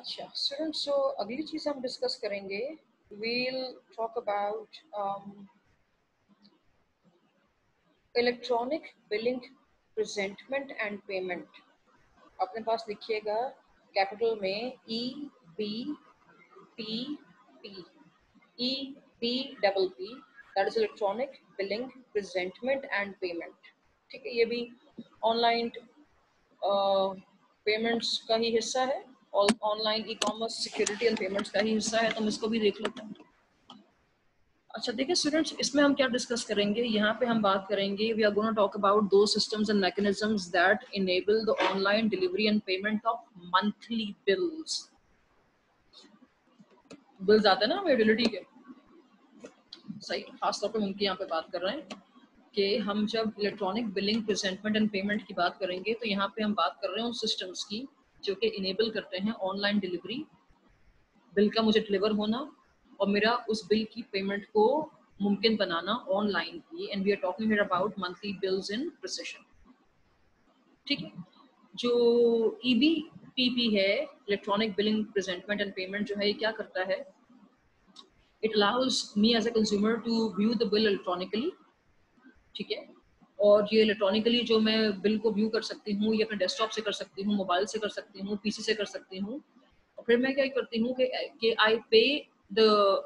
अच्छा स्टूडेंट्स, सो अगली चीज़ हम डिस्कस करेंगे, we'll talk about electronic billing presentment and payment. अपने पास लिखिएगा कैपिटल में EBPP, EBPP, that is electronic billing presentment and payment. ठीक है, ये भी ऑनलाइन पेमेंट्स का ही हिस्सा है और online e commerce security and payments का ही हिस्सा है, तो हम इसको भी देख लेते हैं। अच्छा देखिए स्टूडेंट्स, इसमें हम क्या डिस्कस करेंगे, यहाँ पे हम बात करेंगे, we are gonna talk about two systems and mechanisms that enable the online delivery and payment of monthly bills. Bills आते हैं ना हमें यूटिलिटी के, सही, खासतौर पे उनकी यहाँ पे बात कर रहे हैं कि हम जब electronic billing presentment and payment की बात करेंगे तो यहाँ पे हम बात कर रहे हैं उन सिस्टम्स की जो कि इनेबल करते हैं ऑनलाइन डिलीवरी, बिल का मुझे डिलीवर होना और मेरा उस बिल की पेमेंट को मुमकिन बनाना ऑनलाइन ही। And we are talking here about monthly bills in precision. ठीक है, जो EBPP है, electronic billing presentment and payment, जो है ये क्या करता है, it allows me as a consumer to view the bill electronically. ठीक है, और ये इलेक्ट्रॉनिकली जो मैं बिल को व्यू कर सकती हूँ, ये अपने डेस्कटॉप से कर सकती हूँ, मोबाइल से कर सकती हूँ, पीसी से कर सकती हूँ। और फिर मैं क्या करती हूँ कि आई पे the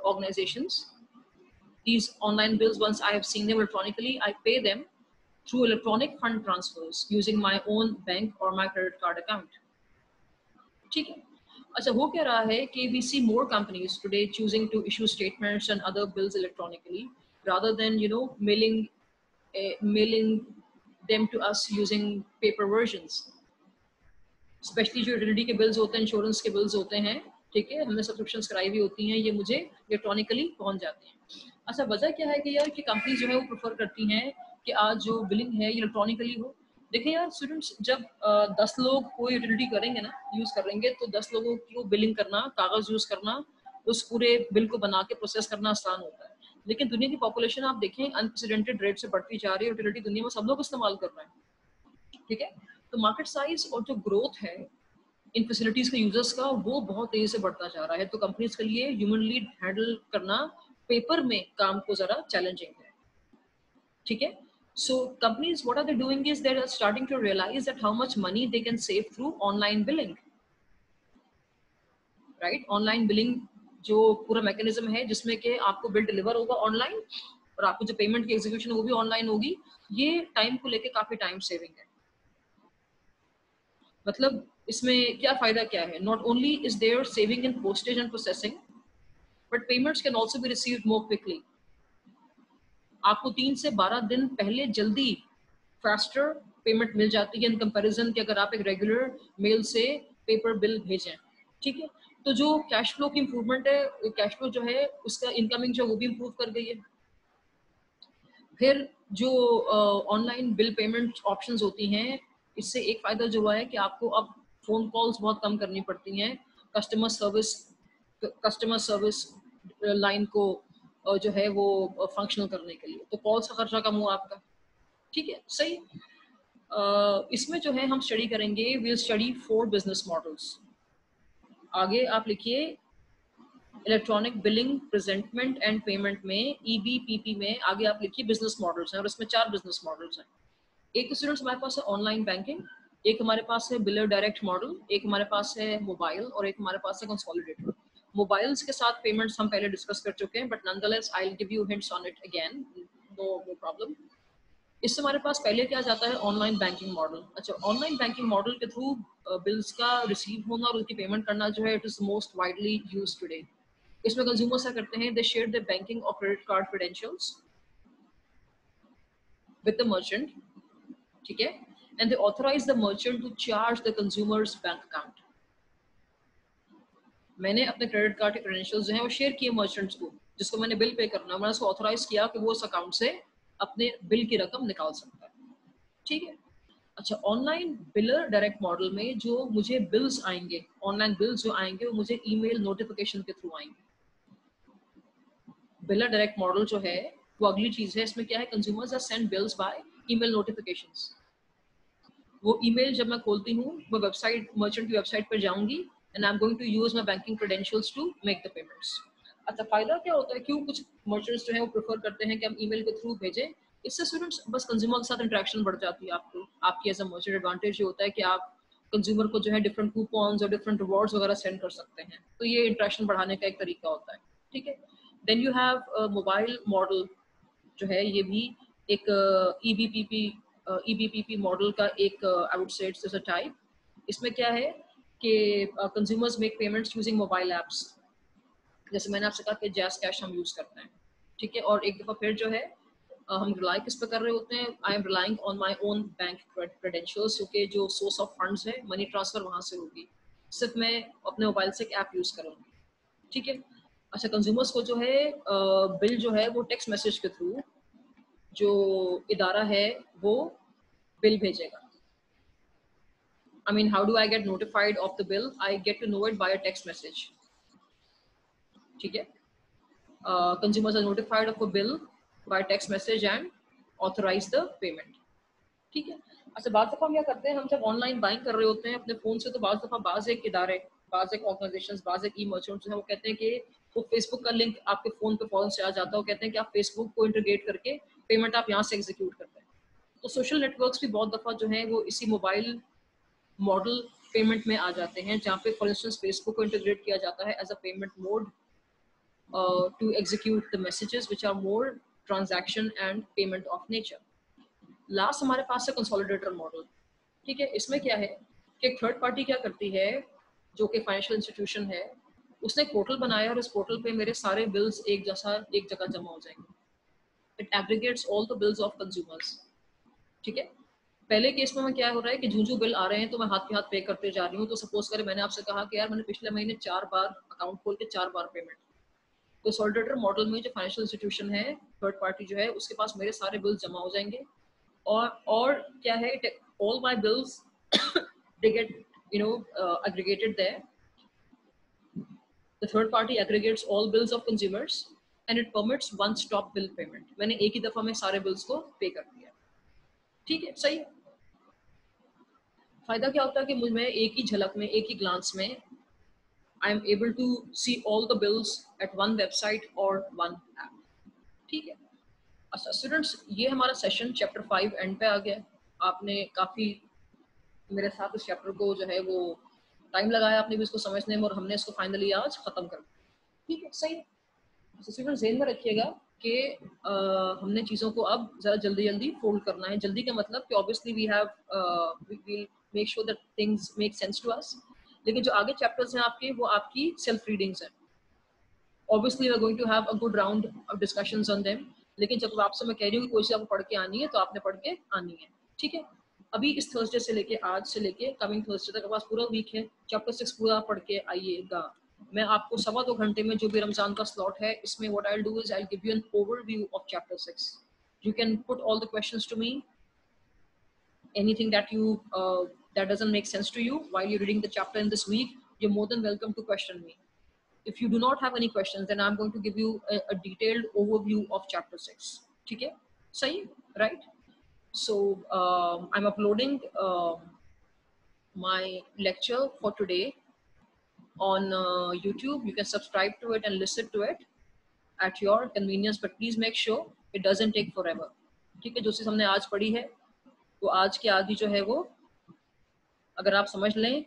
organisations these online bills. Once I have seen them electronically, I pay them through electronic fund transfers using my own bank or my credit card account. ठीक है, अच्छा हो क्या रहा है कि we see more companies today choosing to issue statements and other bills electronically rather than mailing them to us using paper versions. Specially जो utility के बिल्स होते हैं, इंश्योरेंस के बिल्स होते हैं, ठीक है, हमने सब्सक्रिप्शंस कराई हुई होती हैं, ये मुझे इलेक्ट्रॉनिकली पहुंच जाती हैं। अच्छा वजह क्या है कि यार कि कंपनी जो है वो प्रेफर करती हैं कि आज जो बिलिंग है ये इलेक्ट्रॉनिकली हो। देखिए यार स्टूडेंट्स, जब 10 लोग कोई यूटिलिटी करेंगे ना, यूज़ करेंगे, तो 10 लोगों की वो बिलिंग करना, कागज़ यूज़ करना, उस पूरे बिल को बना के प्रोसेस करना आसान होता है। लेकिन दुनिया की पॉपुलेशन आप देखें अनप्रेसिडेंटेड रेट से बढ़ती जा रही है, यूटिलिटी दुनिया में सब लोग इस्तेमाल कर रहे हैं। ठीक है, तो मार्केट साइज और जो ग्रोथ है इन फैसिलिटीज के यूजर्स का, वो बहुत तेजी से बढ़ता जा रहा है। तो कंपनीज के लिए ह्यूमनली हैंडल करना पेपर में काम को जरा चैलेंजिंग है। ठीक है, so companies, what are they doing is they are starting to realize that how much money they can save through online billing, right? Online billing जो पूरा मैकेनिज्म है जिसमें कि आपको बिल डिलीवर होगा ऑनलाइन और आपको जो पेमेंट की एग्जीक्यूशन वो भी ऑनलाइन होगी, ये टाइम को लेके काफी टाइम सेविंग है। मतलब इसमें क्या फायदा क्या है, not only is there saving in postage and processing, but payments can also be received more quickly. आपको 3 से 12 दिन पहले जल्दी फास्टर पेमेंट मिल जाती है इन कंपैरिजन कि अगर आप एक रेगुलर मेल से पेपर बिल भेजें। ठीक है, तो जो कैश फ्लो की इंप्रूवमेंट है, कैश फ्लो जो है उसका इनकमिंग जो वो भी इंप्रूव कर गई है। फिर जो ऑनलाइन बिल पेमेंट ऑप्शंस होती हैं, इससे एक फ़ायदा जो हुआ है कि आपको अब फ़ोन कॉल्स बहुत कम करनी पड़ती हैं कस्टमर सर्विस लाइन को जो है वो फंक्शनल करने के लिए, तो कॉल्स का खर्चा कम हुआ आपका। ठीक है, सही। इसमें जो है हम स्टडी करेंगे, विल स्टडी 4 बिजनेस मॉडल्स। आगे आप लिखिए, electronic billing presentment and payment में EBPP में आगे आप लिखिए बिजनेस मॉडल्स हैं, और इसमें 4 बिजनेस मॉडल्स हैं। एक तो स्टूडेंट्स हमारे पास है ऑनलाइन बैंकिंग, एक हमारे पास है बिलर डायरेक्ट मॉडल, एक हमारे पास है मोबाइल, और एक हमारे पास है कंसोलिडेटेड। मोबाइल्स के साथ पेमेंट्स हम पहले डिस्कस कर चुके हैं, but nonetheless I will give you hints on it again, no problem. इससे हमारे पास पहले क्या जाता है, ऑनलाइन बैंकिंग मॉडल। अच्छा, ऑनलाइन बैंकिंग मॉडल के थ्रू बिल्स का रिसीव होना और उनकी पेमेंट करना जो है, it is most widely used today. इसमें कंज्यूमर्स क्या करते हैं, दे शेयर द बैंकिंग और credit card credentials with the merchant, ठीक है, and they authorize the merchant to charge the consumers bank account. मैंने अपने क्रेडिट कार्ड के क्रेडेंशियल्स जो हैं वो शेयर किए मर्चेंट्स को, जिसको मैंने बिल पे करना, मैंने उसको ऑथराइज किया कि वो उस अकाउंट से अपने बिल की रकम निकाल सकता है। ठीक है, अच्छा, ऑनलाइन बिलर डायरेक्ट मॉडल में जो मुझे बिल्स आएंगे, ऑनलाइन बिल्स जो आएंगे, वो मुझे ईमेल नोटिफिकेशन के थ्रू आएंगे। बिलर डायरेक्ट मॉडल जो है वो अगली चीज है। इसमें क्या है, consumers are send bills by email notifications. वो ईमेल जब मैं खोलती हूँ, मैं वेबसाइट, मर्चेंट की वेबसाइट पर जाऊंगी, and I'm going to use my banking credentials to make the payments. अच्छा, फायदा क्या होता है, क्यों कुछ मर्चेंट्स जो है वो प्रेफर करते हैं कि हम ईमेल के थ्रू भेजें? इससे स्टूडेंट्स बस कंज्यूमर के साथ इंटरेक्शन बढ़ जाती है। आपको आपकी एज अ मर्चेंट एडवांटेज ये होता है कि आप कंज्यूमर को जो है डिफरेंट कूपन्स और डिफरेंट रिवॉर्ड्स वगैरह सेंड कर सकते हैं, तो ये इंटरेक्शन बढ़ाने का एक तरीका होता है। ठीक है, then you have mobile model जो है, ये भी एक ईबीपीपी मॉडल का एक I would say it's a type. इसमें क्या है कि consumers make payments using mobile apps, जैसे मैंने आपसे कहा कि जैस कैश हम यूज करते हैं। ठीक है, और एक दफा फिर जो है हम रिलाई किस पे कर रहे होते हैं, I am relying on my own bank credentials, क्योंकि जो सोर्स ऑफ फंड्स है मनी ट्रांसफर वहां से होगी, सिर्फ मैं अपने मोबाइल से एक ऐप यूज करूँगी। ठीक है, अच्छा, कंज्यूमर्स को जो है बिल जो है वो टेक्स्ट मैसेज के थ्रू जो इदारा है वो बिल भेजेगा। I mean, how do I get notified of the bill? I get to know it by a text message. ठीक है, consumers are notified of a bill by text message and authorize the payment. ठीक है, अच्छा, बात दफा हम क्या करते हैं, हम जब ऑनलाइन बाइंग कर रहे होते हैं अपने फोन से, तो बाज दफा बाज एक इदारे, बाज एक ऑर्गेनाइजेशंस, बाज एक ई मर्चेंट्स हैं, वो कहते हैं कि वो फेसबुक का लिंक आपके फोन पे फौरन से आ जाता है, वो कहते हैं कि आप फेसबुक को इंटीग्रेट करके पेमेंट आप यहाँ से एग्जीक्यूट करते हैं। तो सोशल नेटवर्क्स भी बहुत दफा जो है वो इसी मोबाइल मॉडल पेमेंट में आ जाते हैं, जहाँ पे फॉर इंस्टेंस फेसबुक को इंटीग्रेट किया जाता है as a payment mode to execute the messages which are more transaction and payment of nature. Last हमारे पास है कंसोलिडेटर मॉडल। ठीक है, इसमें क्या है कि एक थर्ड पार्टी क्या करती है, जो कि फाइनेंशियल इंस्टीट्यूशन है, उसने एक पोर्टल बनाया और इस पोर्टल पे मेरे सारे बिल्स एक जगह जमा हो जाएंगे। It aggregates all the bills of consumers. ठीक है, पहले केस में क्या हो रहा है कि झूझू बिल आ रहे हैं तो मैं हाथ पे हाथ पे करते जा रही हूँ। तो सपोज करें मैंने आपसे कहा कि यार मैंने पिछले महीने 4 बार अकाउंट खोल के 4 बार पेमेंट, तो सॉलिडेटर मॉडल में जो फाइनेंशियल इंस्टीट्यूशन है, थर्ड पार्टी जो है, उसके पास मेरे सारे बिल्स जमा हो जाएंगे। और क्या है, all my bills they get aggregated there. The third party aggregates all bills of consumers and it permits one stop bill payment. मैंने एक ही दफा में सारे बिल्स को पे कर दिया। ठीक है, सही। फायदा क्या होता है कि मैं एक ही झलक में, एक ही ग्लांस में I am able to see all the bills at one website और वन ऐप। ठीक है, अच्छा स्टूडेंट्स, ये हमारा सेशन चैप्टर 5 एंड पे आ गया। आपने काफ़ी मेरे साथ इस चैप्टर को जो है वो टाइम लगाया आपने भी इसको समझने में, और हमने इसको फाइनली आज ख़त्म कर दिया। ठीक है, सही। तो स्टूडेंट ज़हन में रखिएगा कि हमने चीज़ों को अब ज़रा जल्दी जल्दी फोल्ड करना है। जल्दी का मतलब कि obviously we will make sure that things make sense to us, लेकिन जो आगे चैप्टर्स हैं आपके, वो आपकी सेल्फ रीडिंग्स हैं। Obviously we are going to have a good round of discussions on them, लेकिन जब आपसे मैं कह रही हूँ कि कोई सी आपको पढ़ के आनी है, तो आपने पढ़ के आनी है। ठीक है, अभी इस थर्सडे से लेके, आज से लेके कमिंग थर्सडे तक पास पूरा वीक है, चैप्टर 6 पूरा पढ़ के आइएगा। मैं आपको 2.25 घंटे में, जो भी रमजान का स्लॉट है, इसमें what I will do is I will give you an overview of chapter 6। You can put all the questions to me, anything that doesn't make sense to you while you're reading the chapter in this week, you're more than welcome to question me. If you do not have any questions, then I'm going to give you a detailed overview of chapter 6. ठीक है, सही, right? So I'm uploading my lecture for today on YouTube. You can subscribe to it and listen to it at your convenience, but please make sure it doesn't take forever. ठीक है, जो चीज़ हमने आज पढ़ी है वो आज के आगे जो है वो अगर आप समझ लें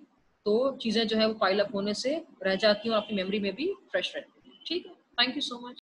तो चीज़ें जो है वो पाइल अप होने से रह जाती हैं और आपकी मेमोरी में भी फ्रेश रहती है। ठीक है, थैंक यू सो मच।